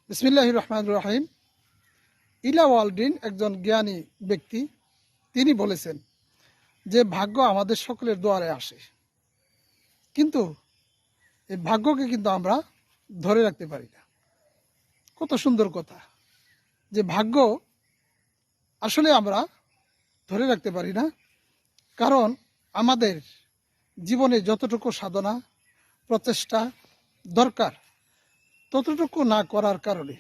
বিসমিল্লাহির রহমানির রহিম। ইলা ওয়ালডিন একজন জ্ঞানী ব্যক্তি, তিনি বলেছেন যে ভাগ্য আমাদের সকলের দুয়ারে আসে, কিন্তু এই ভাগ্যকে কিন্তু আমরা ধরে রাখতে পারি না। কত সুন্দর কথা, যে ভাগ্য আসলে আমরা ধরে রাখতে পারি না, কারণ আমাদের জীবনে যতটুকু সাধনা প্রচেষ্টা দরকার ততটুকু না করার কারণে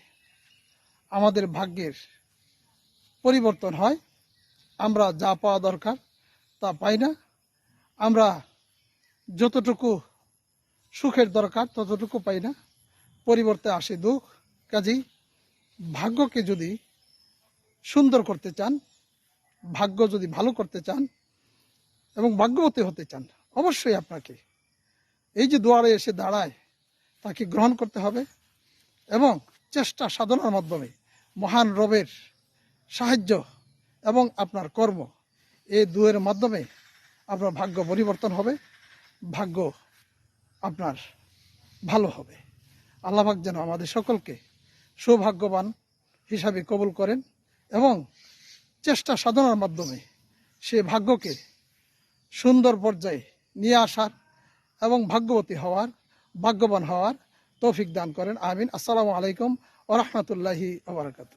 আমাদের ভাগ্যের পরিবর্তন হয়। আমরা যা পাওয়া দরকার তা পাই না। আমরা যতটুকু সুখের দরকার ততটুকু পাই না, পরিবর্তে আসে দুঃখ। কাজেই ভাগ্যকে যদি সুন্দর করতে চান, ভাগ্য যদি ভালো করতে চান এবং ভাগ্যবতী হতে চান, অবশ্যই আপনাকে এই যে দুয়ারে এসে দাঁড়ায় তাকে গ্রহণ করতে হবে এবং চেষ্টা সাধনার মাধ্যমে মহান রবের সাহায্য এবং আপনার কর্ম, এই দুয়ের মাধ্যমে আপনার ভাগ্য পরিবর্তন হবে, ভাগ্য আপনার ভালো হবে। আল্লাহ পাক যেন আমাদের সকলকে সৌভাগ্যবান হিসাবে কবুল করেন এবং চেষ্টা সাধনার মাধ্যমে সে ভাগ্যকে সুন্দর পর্যায়ে নিয়ে আসার এবং ভাগ্যবতী হওয়ার, ভাগ্যবান হওয়ার তৌফিক দান করেন। আমিন। আসসালামু আলাইকুম ওয়া রাহমাতুল্লাহি ওয়া বারাকাতুহু।